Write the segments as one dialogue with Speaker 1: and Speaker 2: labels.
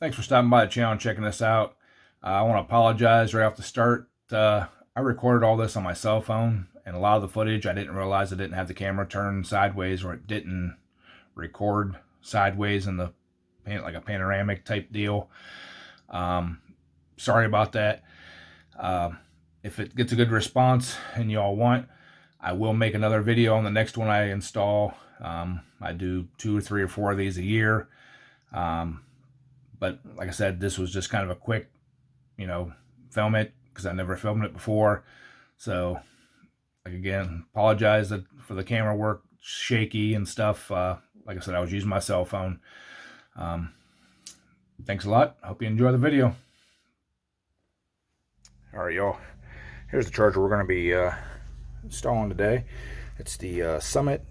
Speaker 1: Thanks for stopping by the channel and checking this out. I want to apologize right off the start. I recorded all this on my cell phone, and a lot of the footage I didn't realize I didn't have the camera turned sideways, or it didn't record sideways in the like a panoramic type deal. Sorry about that. If it gets a good response and you all want, I will make another video on the next one I install. I do 2 or 3 or 4 of these a year. But like I said, this was just kind of a quick, film it, because I never filmed it before. So, like, again, apologize for the camera work shaky and stuff. Like I said, I was using my cell phone. Thanks a lot. I hope you enjoy the video. All right, y'all. Here's the charger we're going to be installing today. It's the Summit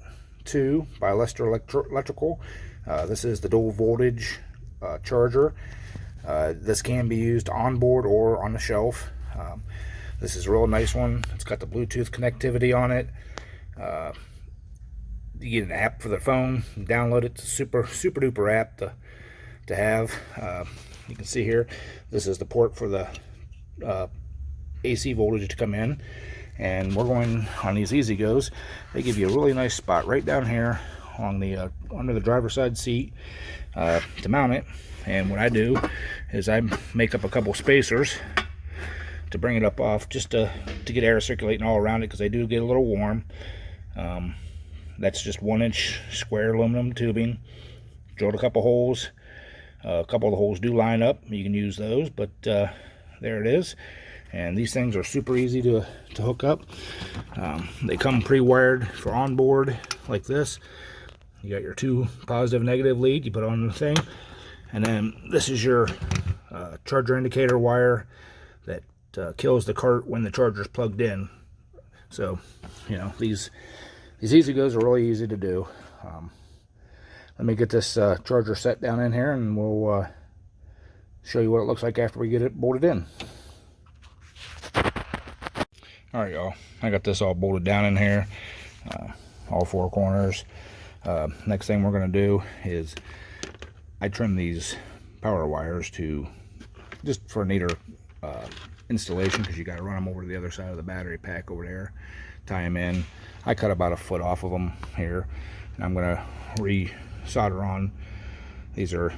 Speaker 1: 2 by Lester Electrical. This is the dual voltage charger. This can be used on board or on the shelf. This is a real nice one. It's got the Bluetooth connectivity on it. You get an app for the phone, download it. It's a super duper app to have. You can see here, this is the port for the AC voltage to come in, and we're going on these EZGOs. They give you a really nice spot right down here on the under the driver's side seat to mount it. And what I do is I make up a couple spacers to bring it up off, just to get air circulating all around it, because they do get a little warm. That's just 1-inch square aluminum tubing. Drilled a couple holes. A couple of the holes do line up. You can use those, but there it is. And these things are super easy to hook up. They come pre-wired for onboard like this. You got your 2 positive negative lead, you put on the thing, and then this is your charger indicator wire that kills the cart when the charger's plugged in. So, these EZGOs are really easy to do. Let me get this charger set down in here, and we'll show you what it looks like after we get it bolted in. Alright, y'all, I got this all bolted down in here, all 4 corners. Next thing we're going to do is I trim these power wires just for a neater installation, because you got to run them over to the other side of the battery pack over there, tie them in. I cut about 1 foot off of them here, and I'm going to re-solder on. These are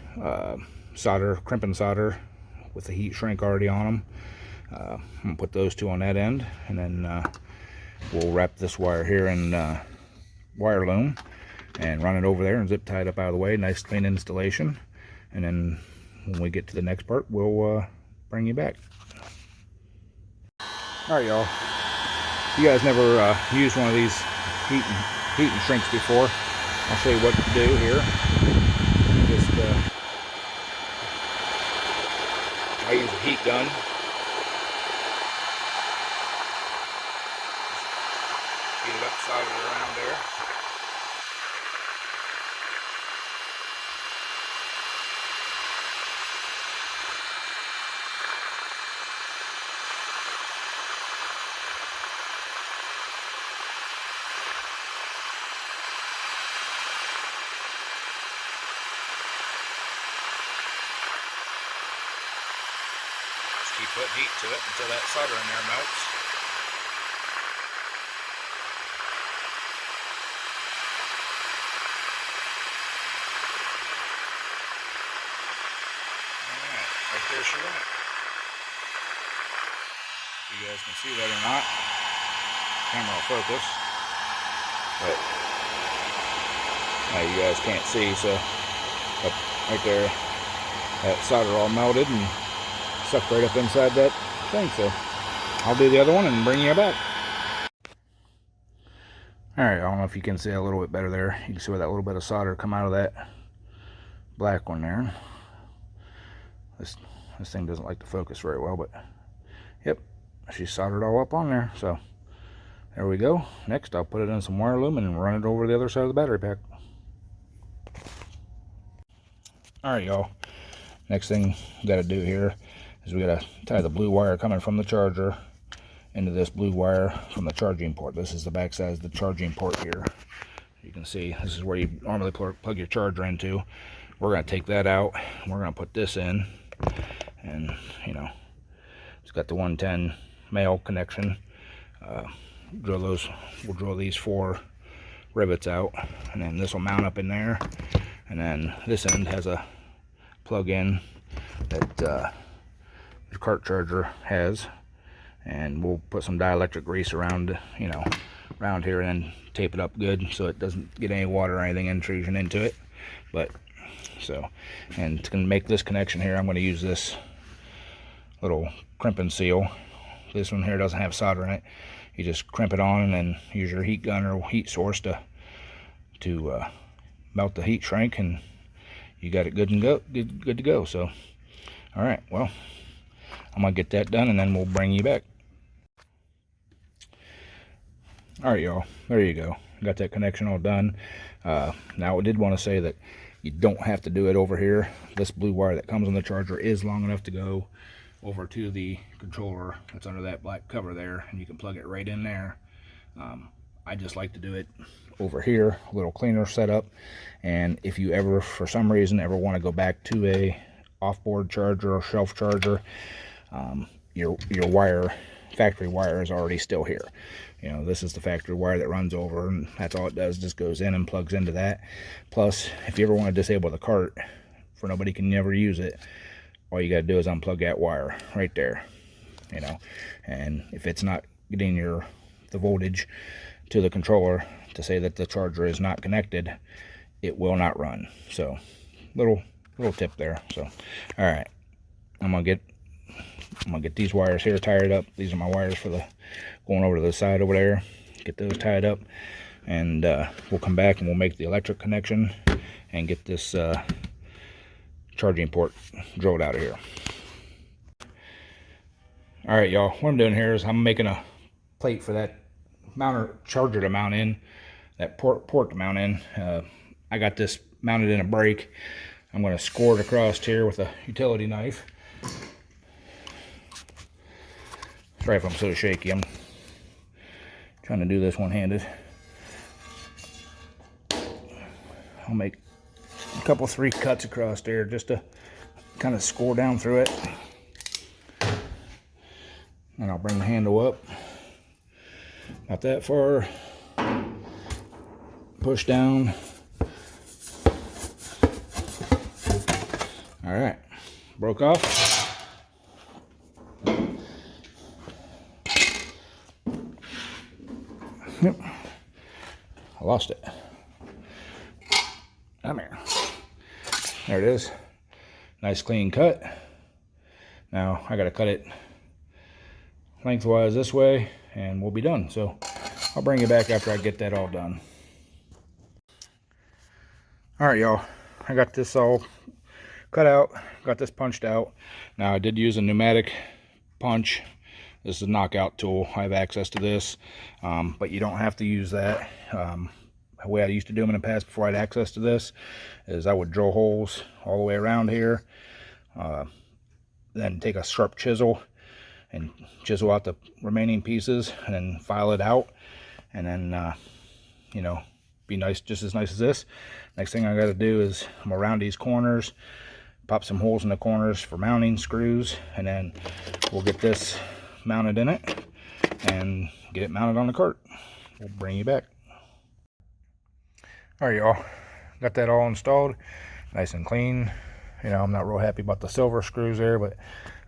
Speaker 1: crimping solder with the heat shrink already on them. I'm going to put those 2 on that end, and then we'll wrap this wire here in wire loom and run it over there and zip tie it up out of the way. Nice clean installation. And then when we get to the next part, we'll bring you back. Alright, y'all, you guys never used one of these heat and shrinks before. I'll show you what to do here. Just I use a heat gun. Heat it up, solder it around there. Just keep putting heat to it until that solder in there melts. Right there she went. You guys can see that or not. Camera will focus. But you guys can't see, so right there, that solder all melted and sucked right up inside that thing. So I'll do the other one and bring you back. Alright, I don't know if you can see a little bit better there. You can see where that little bit of solder come out of that black one there. This thing doesn't like to focus very well, but yep, she soldered all up on there. So there we go. Next, I'll put it in some wire loom and run it over the other side of the battery pack. Alright, y'all, next thing we got to do here is we got to tie the blue wire coming from the charger into this blue wire from the charging port. This is the back side of the charging port here. You can see this is where you normally plug your charger into. we're going to take that out. We're going to put this in, and you know, it's got the 110 male connection. We'll drill these 4 rivets out, and then this will mount up in there, and then this end has a plug-in that the cart charger has, and we'll put some dielectric grease around, you know, around here, and then tape it up good so it doesn't get any water or anything intrusion into it. But so, and to make this connection here, I'm going to use this little crimping seal. This one here doesn't have solder in it. You just crimp it on, and then use your heat gun or heat source to melt the heat shrink, and you got it good to go. So, all right, well, I'm gonna get that done, and then we'll bring you back. All right, y'all, there you go. Got that connection all done. Now I did want to say that you don't have to do it over here. This blue wire that comes on the charger is long enough to go over to the controller that's under that black cover there, and you can plug it right in there. I just like to do it over here, a little cleaner setup. And if you ever, for some reason, ever want to go back to a off-board charger or shelf charger, your wire, factory wire, is already still here. You know, this is the factory wire that runs over, and that's all it does, just goes in and plugs into that. Plus, if you ever want to disable the cart for nobody can never use it, all you got to do is unplug that wire right there, you know. And if it's not getting the voltage to the controller to say that the charger is not connected, it will not run. So little tip there. So all right, I'm gonna get these wires here tied up. These are my wires for the going over to the side over there. Get those tied up, and we'll come back and we'll make the electric connection and get this charging port drilled out of here. All right, y'all, what I'm doing here is I'm making a plate for that charger to mount in, that port to mount in. I got this mounted in a brake. I'm going to score it across here with a utility knife. Sorry if I'm so shaky. I'm trying to do this one-handed. I'll make a couple 3 cuts across there just to kind of score down through it. And I'll bring the handle up about that far, push down. All right, broke off. Yep, I lost it. Come here. There it is. Nice clean cut. Now I gotta cut it lengthwise this way, and we'll be done. So I'll bring you back after I get that all done. All right, y'all, I got this all cut out, got this punched out. Now I did use a pneumatic punch. This is a knockout tool. I have access to this, but you don't have to use that. The way I used to do them in the past before I had access to this is I would drill holes all the way around here, then take a sharp chisel and chisel out the remaining pieces, and then file it out, and then you know, be nice, just as nice as this. Next thing I got to do is I'm around these corners, pop some holes in the corners for mounting screws, and then we'll get this mounted in it and get it mounted on the cart. We'll bring you back. All right, y'all, got that all installed, nice and clean. You know, I'm not real happy about the silver screws there, but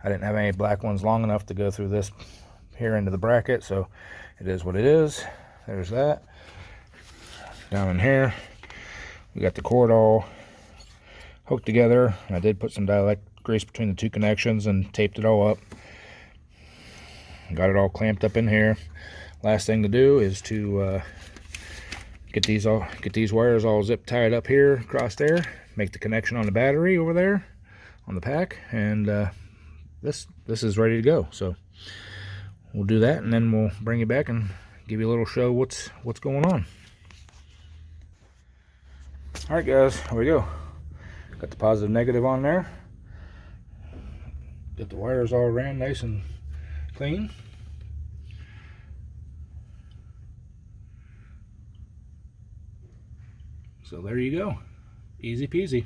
Speaker 1: I didn't have any black ones long enough to go through this here into the bracket, so it is what it is. There's that. Down in here, we got the cord all hooked together. I did put some dielectric grease between the 2 connections and taped it all up. Got it all clamped up in here. Last thing to do is to get these wires all zip tied up here across there, make the connection on the battery over there on the pack, and this is ready to go. So we'll do that, and then we'll bring you back and give you a little show what's going on. All right, guys, here we go. Got the positive negative on there. Get the wires all ran nice and clean. So there you go. Easy peasy.